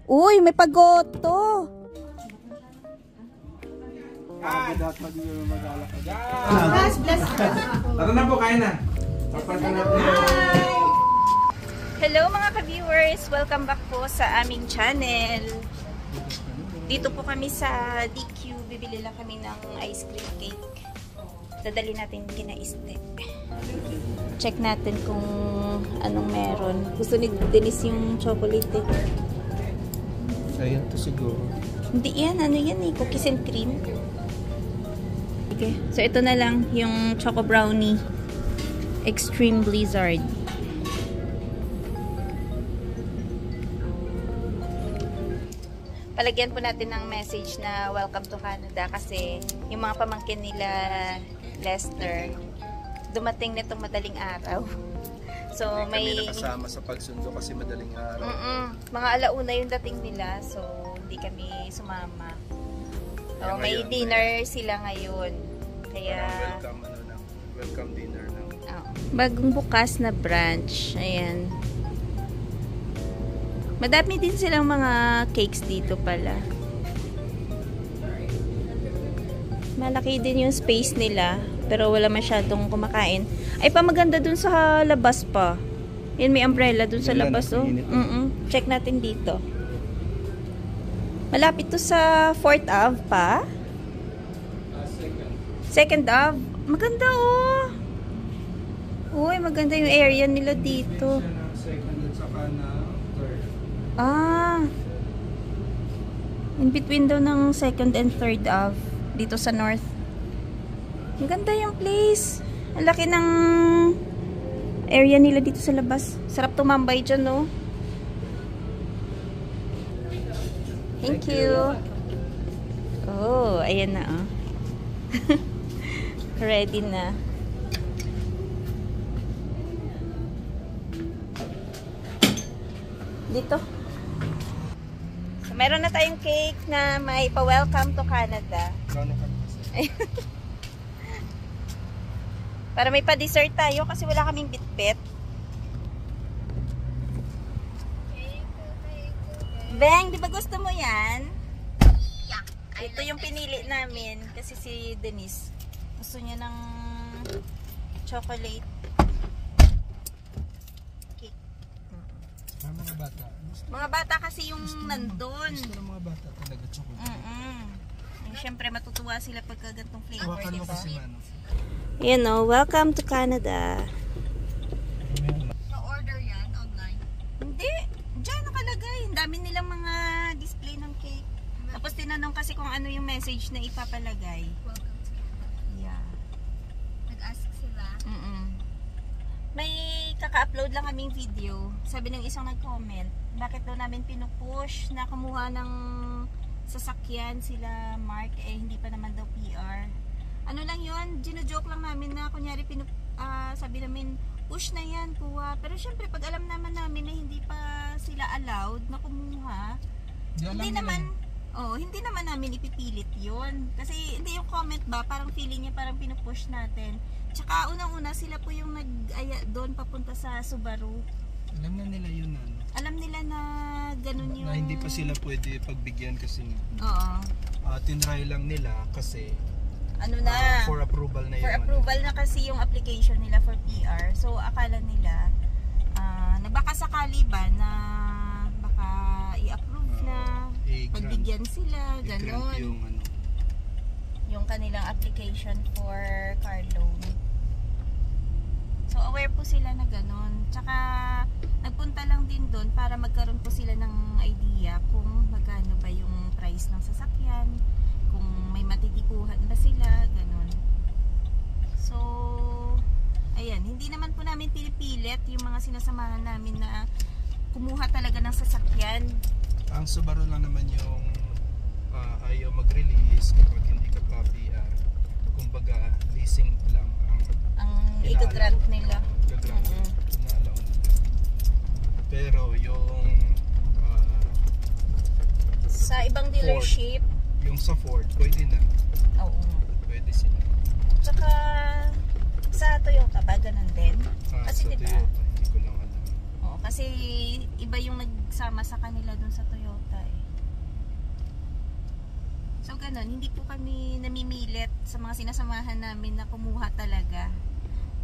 Uy, may pagoto. Tara na po, kain na. Hello mga ka-viewers! Welcome back po sa aming channel. Dito po kami sa DQ. Bibili lang kami ng ice cream cake. Dadali natin kina Este. Check natin kung anong meron. Gusto ni Denise yung chocolate eh. Ayan to siguro. Hindi yan. Ano yan eh? Cookies and cream. Okay. So ito na lang yung choco brownie. Extreme Blizzard. Palagyan po natin ng message na welcome to Canada kasi yung mga pamangkin nila Lester dumating nitong madaling araw. So may kami nakasama sa pagsundo kasi madaling araw. Mga alauna yung dating nila, so hindi kami sumama. So may ngayon, dinner sila ngayon. Kaya welcome dinner na. Bagong bukas na branch. Ayan. Madami din silang mga cakes dito pala. Malaki din yung space nila, pero wala masyadong kumakain. Ay, pa maganda dun sa labas pa. Yan, may umbrella dun sa labas, oh. Check natin dito. Malapit to sa 4th Ave pa. 2nd Ave. Maganda, oh. Uy, maganda yung area nila dito. In between daw ng 2nd and 3rd Ave dito sa north. Ang ganda yung place. Ang laki ng area nila dito sa labas. Sarap tumambay dyan, no? Thank you. Oh, ayan na, oh. Ready na. Dito. So, meron na tayong cake na may pa-welcome to Canada. Para may pa-dessert tayo kasi wala kaming bitbit. Beng, di ba gusto mo yan? Yeah. Ito yung pinili namin kasi si Denise gusto niya ng chocolate cake. Mga bata. Mga bata kasi yung nandun. Gusto ng mga bata talaga chocolate. Siyempre matutuwa sila pagka gantong flavor, diba? You know, welcome to Canada. Na-order yan online? Hindi. Diyan nakalagay. Ang dami nilang mga display ng cake. Tapos tinanong kasi kung ano yung message na ipapalagay. Welcome to Canada. Yeah. Nag-ask sila? May kaka-upload lang kaming video. Sabi ng isang nag-comment, bakit daw namin pinupush na kumuha ng sasakyan sila Mark, eh hindi pa naman daw PR. Ano lang yun, gino-joke lang namin na kunyari sabi namin, push na yan, kuha. Pero syempre pag alam naman namin na hindi pa sila allowed na kumuha, hindi naman namin ipipilit yun. Kasi hindi yung comment ba, parang feeling niya parang pinupush natin. Tsaka unang-una sila po yung nag-aya doon papunta sa Subaru. Alam na nila yun, ano? Alam nila na ganun yung... Na hindi pa sila pwede pagbigyan kasi... Oo. Tinry lang nila kasi... Ano na? For approval na yun. For approval na kasi yung application nila for PR. So, akala nila na baka sakali ba na baka i-approve na pagbigyan sila, ganun. Yung kanilang application for car loan. So, aware po sila na ganun. Tsaka, nagpunta lang din doon para magkaroon po sila ng idea kung magkano ba yung price ng sasakyan, kung may matitikuhan ba sila, ganun. So, ayan, hindi naman po namin pinipilit yung mga sinasamahan namin na kumuha talaga ng sasakyan. Ang Subaru lang naman yung ayaw mag-release kapag hindi ka pa PR. Kumbaga, leasing lang ang i-grant nila. Inaalaw nila. Pero yung sa ibang dealership, Ford, yung sa Ford, pwede na. Oo. Pwede sila. Tsaka sa Toyota ba ganun din? Kasi sa diba? Toyota, hindi ko lang alam. Oo, kasi iba yung nagsama sa kanila dun sa Toyota eh. So ganun, hindi po kami namimilit sa mga sinasamahan namin na kumuha talaga.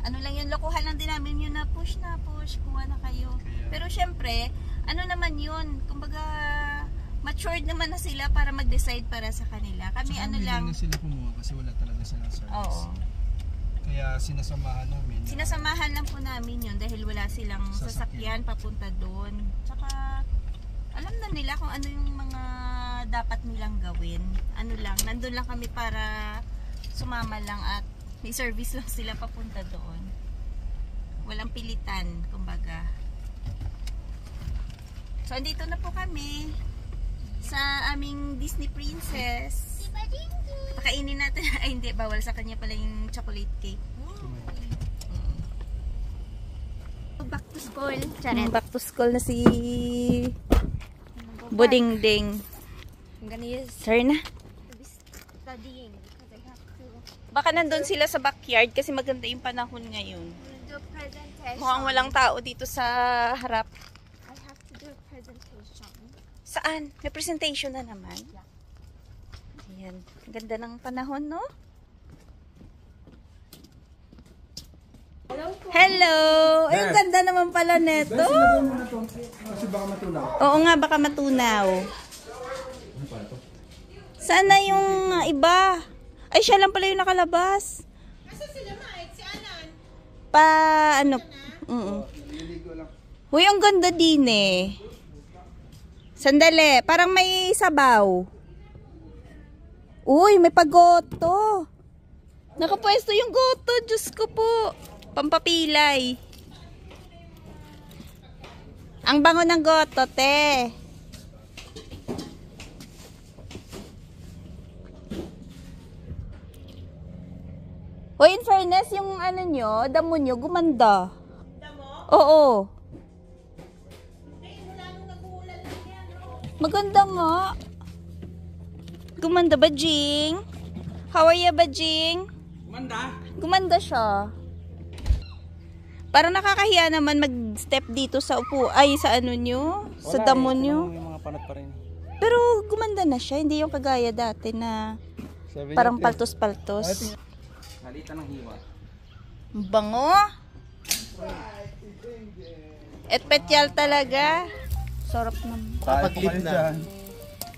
Ano lang yun, lokohan lang din namin yun na push, kuha na kayo. Pero syempre, ano naman yun, kumbaga matured naman na sila para mag-decide para sa kanila. Kami Tsaka ano lang. na sila kumuha kasi wala talaga silang service. Oo. Kaya sinasamahan namin. Sinasamahan lang po namin yun dahil wala silang sasakyan papunta doon. Tsaka alam na nila kung ano yung mga dapat nilang gawin. Ano lang, nandun lang kami para sumama lang at may service lang sila papunta doon. Walang pilitan, kumbaga. So andito na po kami sa aming Disney Princess. Pakainin natin. Ay hindi, bawal sa kanya pala yung chocolate cake. Back to school. Back to school na si Budingding. I'm gonna use Turn na. studying because I have to Baka nandun sila sa backyard kasi maganda yung panahon ngayon. do a presentation. Mukhang walang tao dito sa harap. I have to do a presentation. Saan? May presentation na naman. Ayan. Ganda ng panahon, no? Hello! Ay, ang ganda naman pala neto. Kasi baka matunaw. Oo nga, baka matunaw. Sana yung iba. Ay, siya lang pala yung nakalabas. Asa sila, Mike? Si Alan? Ano? Uy, ang ganda din eh. Sandali, parang may sabaw. Uy, may pagoto. Nakapwesto yung goto. Diyos ko po. Pampapilay. Ang bango ng goto, te. Hoy, in fairness, yung ano nyo, damo nyo, gumanda. Damo? Oo. Eh, mula nung nag-uulan lang yan, no? Maganda nga. Gumanda ba, Jing? How are you ba, Jing? Manda? Gumanda siya. Parang nakakahiya naman mag-step dito sa upo. Ay, sa ano nyo? Sa damo nyo. Yung mga panat pa rin. Pero gumanda na siya. Hindi yung kagaya dati na parang paltos-paltos. Halita ng hiwa. Bango. Etpetyal talaga. Sarap naman. Pag-clip na.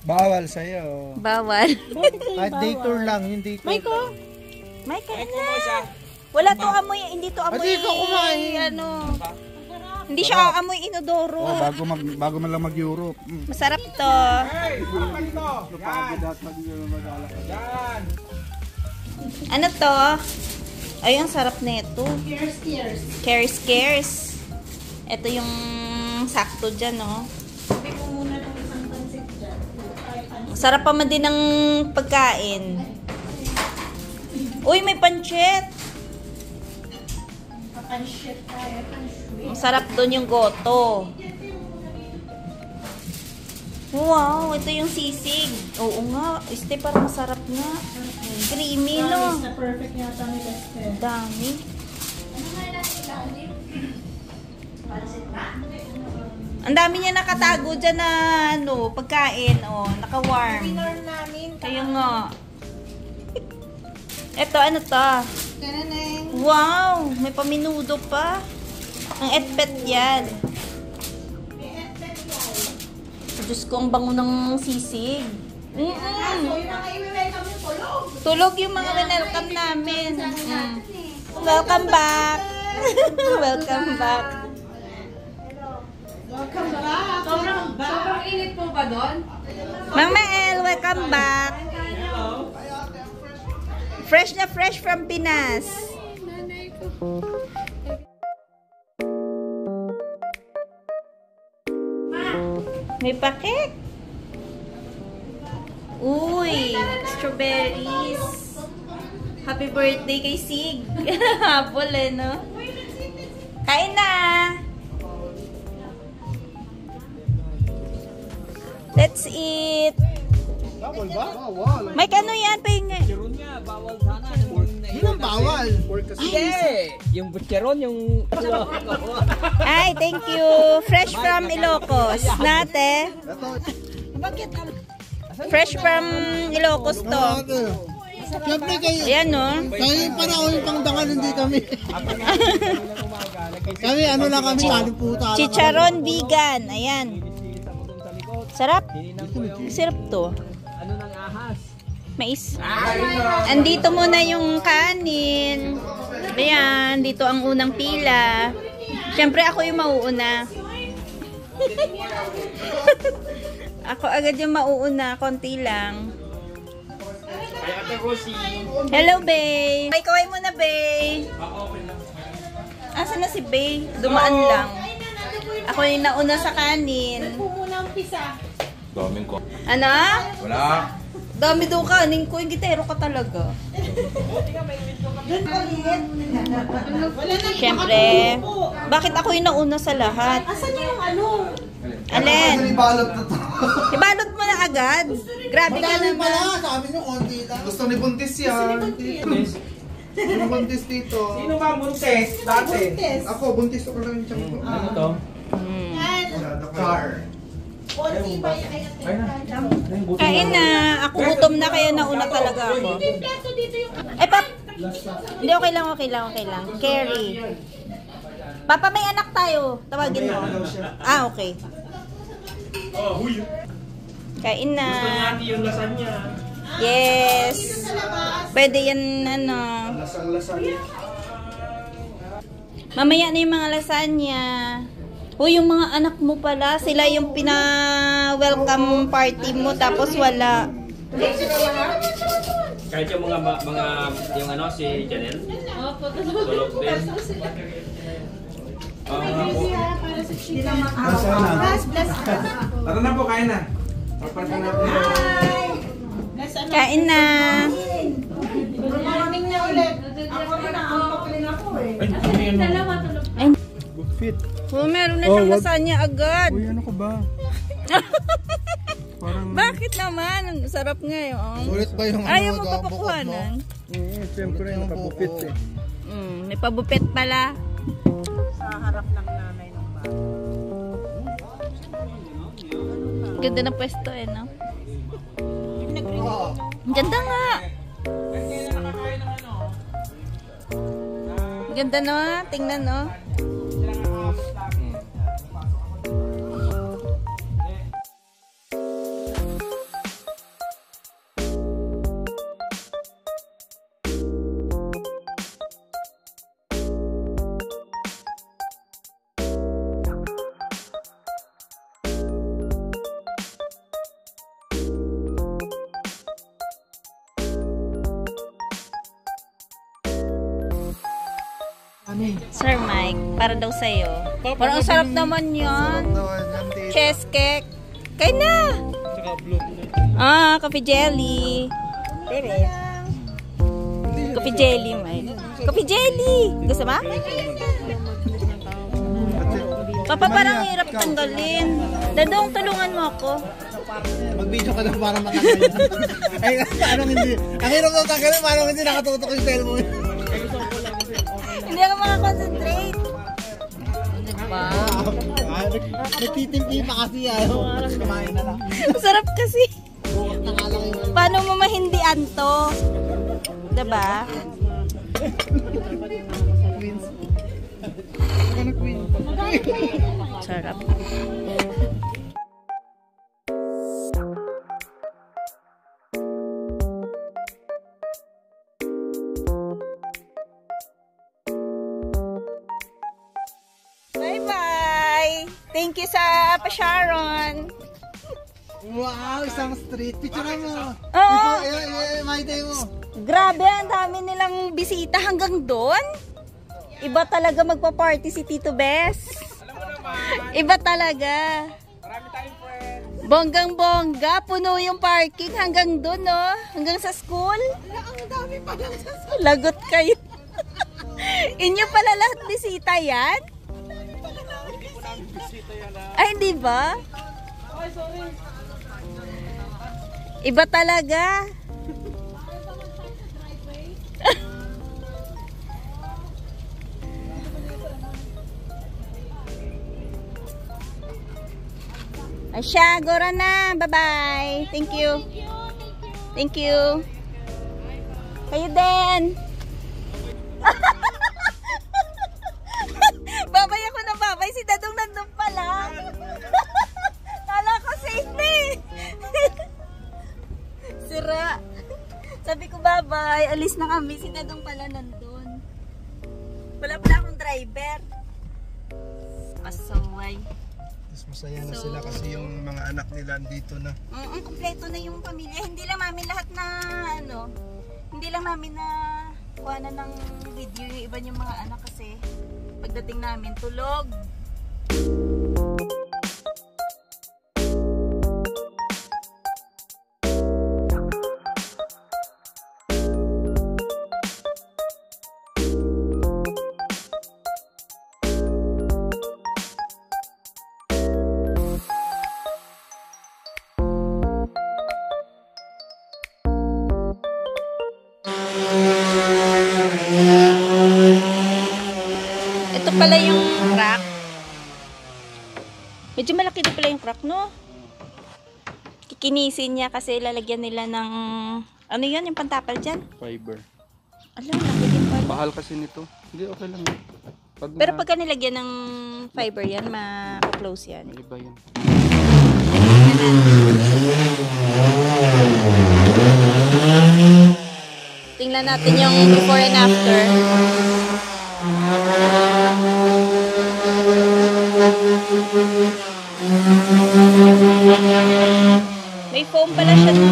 Bawal sa'yo. Bawal. Kahit day tour lang, yung day tour. May kain na. Wala to amoy, hindi to amoy. Hindi ko kumain. Ano? Hindi siya amoy inodoro. Oh, bago man lang mag-Europe. Masarap to. Ano to? Ay, ang sarap nito. Cares. Ito yung sakto dyan, no? Sarap pa man din ng pagkain. Uy, may panchet. Masarap doon yung goto. Wow, ito yung sisig. Oo nga, este parang masarap nga. Creamy, no? Perfect yata ni Lester. Dami. Ang dami niya nakatago dyan na ano, pagkain. Oh, naka-warm. Pinorm namin. Kaya nga. Ito, ano to? Kananay. Wow! May paminudo pa. Ang etpet yan. Diyos ko, ang bango ng sisig. So, yung mga i-welcome yung tulog. Tulog yung mga welcome namin. Welcome back! Welcome back. Welcome back. Sobrang init po ba doon? Mang Mael, welcome back. Fresh na fresh from Pinas. May pakik. Uy, strawberries. Happy birthday kay Sig. Habol eh, no? Kain na. Let's eat. Bawal ba? Bawal. Mike, ano yan? Pahinga. Chicharon nga, bawal sana. Yun ang bawal. Hindi! Yung butcheron, yung... Ay, thank you. Fresh from Ilocos. Nate. Fresh from Ilocos to. Siyempre kayo. Ayan, no? Kayo para ako yung pangdangal, hindi kami. Kami ano lang kami, kanin puta. Chicharon vegan. Ayan. Sarap. Sarap to. Ano nang ahas? Mais. Andito muna yung kanin. Ayan, dito ang unang pila. Siyempre ako yung mauuna. Ako agad yung mauuna, konti lang. Hello, Bay. Ay, kaway mo na, Bay. Asan na si Bay? Dumaan lang. Ako yung nauna sa kanin. Daming ko. Ano? Wala. Dami daw kanin ko. Yung gitero ka talaga. Siyempre. Bakit ako yung nauna sa lahat? Asan yung ano? Alin? Ibalot na to. Ibalot mo na agad. Grabe ka Madami naman. pala, sa amin yung konti lang. Gusto ni Buntis yan. Yung Buntis dito. Sino ba buntes? Dati. Ako, Buntis ko lang yung tiyan ko. Ano to? Car. Konti ba yung Kain na. Ako gutom na kaya nauna talaga ako. Eh, Pap. Hindi, okay lang, okay lang, okay lang. Carry. Papa, may anak tayo. Tawagin mo. Ah, okay. Kain na. Yung lasagna. Yes. Pwede yan, ano. Lasang-lasang. Mamaya na yung mga lasagna. O, yung mga anak mo pala, sila yung pina-welcome party mo, tapos wala. Kahit yung mga yung ano, si Janelle? Tulog din. Tara na po, kain na. Papalitan natin. Kain na. morning na ulit. Ako rin nakaantok rin ako eh. Ay, Fit. oh, meron na siyang lasagna agad. Uy, ano ka ba? Parang... Bakit naman? Ang sarap nga yun. Sulit ba yung Ayaw mo ano, pa bukod mo? pakuhanan? Siyempre yung kapupit eh. May pabupet pala. Ganda ng pwesto eh, no? Ang ganda nga. Ang ganda, no? Tingnan, no? Sir Mike, para daw sa'yo. Parang ang sarap naman yan. Chess cake. Kain na! Ah, coffee jelly. Coffee jelly, Mike. Coffee jelly! Gusto ba? Papa, parang hirap tanggalin. Dadong, tulungan mo ako. Mag-video ka lang para matanggalin. Ay, parang hindi. Ang hirap na tanggalin, parang hindi nakatutok yung cellphone. Hindi ako makakonsentrate. Diba? Nagtitimpi pa kasi ayaw. Kumain na lang. Sarap kasi. Paano mo mahindian to? Diba? Sarap. Bye-bye! Thank you sa pa-Sharon. Wow, isang street picture mo. Oo. My day mo. Grabe, ang dami nilang bisita hanggang doon. Iba talaga magpa-party si Tito Bes. Iba talaga. Marami tayong friends. Bonggang-bongga, puno yung parking hanggang doon, no? Hanggang sa school. Ang dami pa lang sa school. Lagot kayo. Inyo pala lahat bisita yan? Ay, hindi ba? Iba talaga. Asya, gora na. Bye-bye. Thank you. Thank you. Kayo din. Babay ako na babay. Si Dadong nandun pala. Kala ko safe na eh. Sira. Sabi ko bye-bye. Alis na kami. Si Dadong pala nandun. Wala pala akong driver. Pasaway. Mas masaya na sila kasi yung mga anak nila andito na. Kompleto na yung pamilya. Hindi lang namin lahat na ano. Hindi lang namin na kuhanan ng video yung iba yung mga anak kasi pagdating namin tulog. Ito pala yung crack. Medyo malaki din pala yung crack, no? Kikinisin niya kasi lalagyan nila ng ano yun, yung pantapal dyan? Fiber. Alam, laki din pala. Bahal kasi nito. Hindi, okay lang. Pero pagka nilagyan ng fiber yan, maka-close yan. Iba yan. Tingnan natin yung before and after. May foam pala siya, no?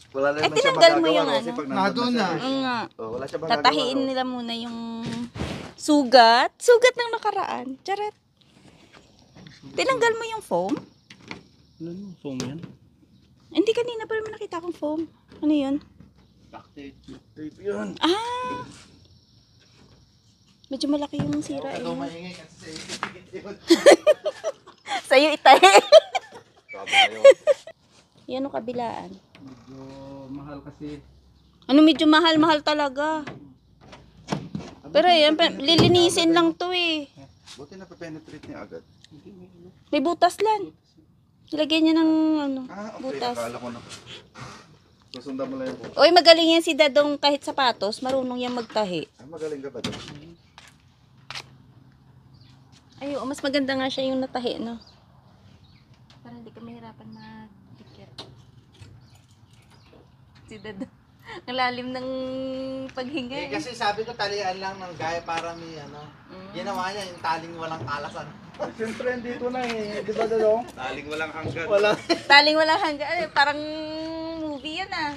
Wala naman siya tinanggal mo magagawa yung kasi ano? pag Nandun na. Nga. Oh, wala siya magagawa. Tatahiin nila muna yung sugat. Sugat ng nakaraan. Charet. Tinanggal mo yung foam? Ano yung foam yan? Hindi, kanina pa naman nakita akong foam. Ano yun? Tape yun. Ah! Medyo malaki yung sira eh. Ito maingay kasi sa isip yun. Sa'yo itahe. Sabi kayo. Yan ang kabilaan. Medyo mahal kasi. Ano medyo mahal? Mahal talaga. Pero yan, lilinisin lang to eh. Buti na pa-penetrate niya agad. May butas lang. Ilagyan niya ng ano, Ah, okay. butas. Nakala ko na. Susundan mo lang yung butas. Oy, magaling yan si Dadong kahit sapatos. Marunong yan magtahi. Ah, magaling ka ba doon? Ay, oo, mas maganda nga siya yung natahi, no? Para hindi ka mahirapan mag-tikit. Si Dadong. Ang lalim ng paghinga. Eh, kasi sabi ko talian lang ng gaya para may ano. Ginawa niya yung taling walang kalasan. Siyempre, dito na eh. Di ba, Dadong? Taling walang hanggan. Wala. Taling walang hangga. Ay, parang movie yan ah.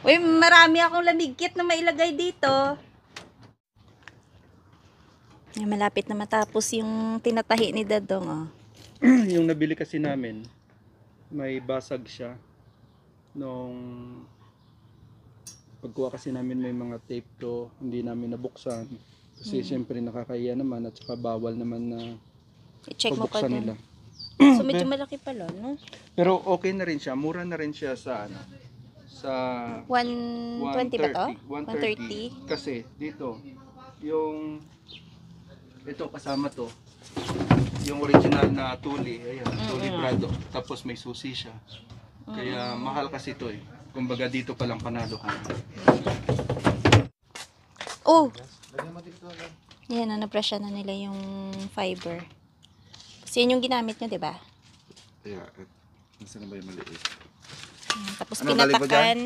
Uy, marami akong lamigkit na mailagay dito. Ay, malapit na matapos yung tinatahi ni Dadong. Oh. Yung nabili kasi namin, may basag siya. Nung pagkuha kasi namin may mga tape to, hindi namin nabuksan. Kasi siyempre nakakahiya naman at saka bawal naman na I-check mo pa pabuksan din. nila. So medyo malaki pala, no? Pero okay na rin siya, mura na rin siya sa ano, sa 120 ba to? 130. Kasi dito, yung ito kasama to, yung original na tuli, ayan, tuli Prado. Tapos may susi siya. Kaya mahal kasi ito eh. Kumbaga dito pa lang panalo ka. Oh! Yan, na-pressure na nila yung fiber. Kasi yun yung ginamit nyo, di ba? Yeah, nasaan na ba yung maliit? Tapos Ano, galing ba pinatakan.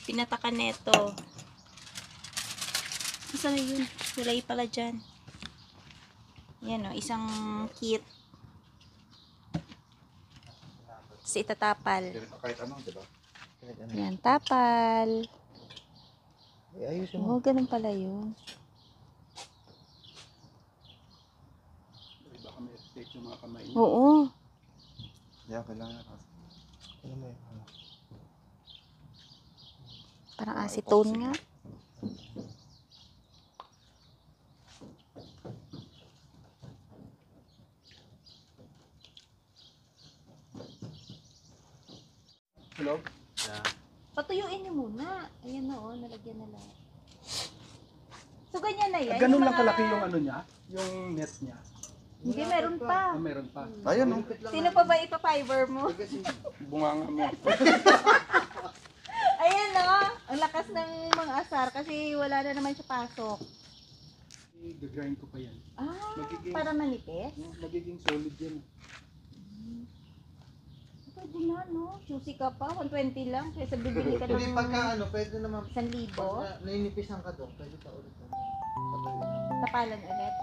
Pinatakan neto. Saan na yun? Kulay pala dyan. Yan o, isang kit. Tapos itatapal. Kahit ano, di ba? Yan, tapal. Ayusin Oo, ganun pala yun. Baka may effect yung mga kamay. Oo. Yeah, kailangan. Ano mo yun? Parang acetone nga. Hello? Patuyuin niyo muna. Ayan na oh, nalagyan na lang. So ganyan na yan. Ganun Yung lang mga- kalaki yung ano niya, yung net niya. Hindi, meron pa. Meron pa. Ayun, oh. Sino pa ba ipa-fiber mo? Bunganga mo. Ayan oh, ang lakas ng mga asar kasi wala na naman siya pasok. I-grind ko pa yan. Ah, Magiging- para manipis? Magiging solid yan. Pwede na, no? Juicy ka pa, 120 lang. Kaysa bibili ka Hindi, ng pagka ano, pwede naman. 1,000. Pag nainipisan ka doon, pwede ka ulit. Patuloy. Tapalan ulit.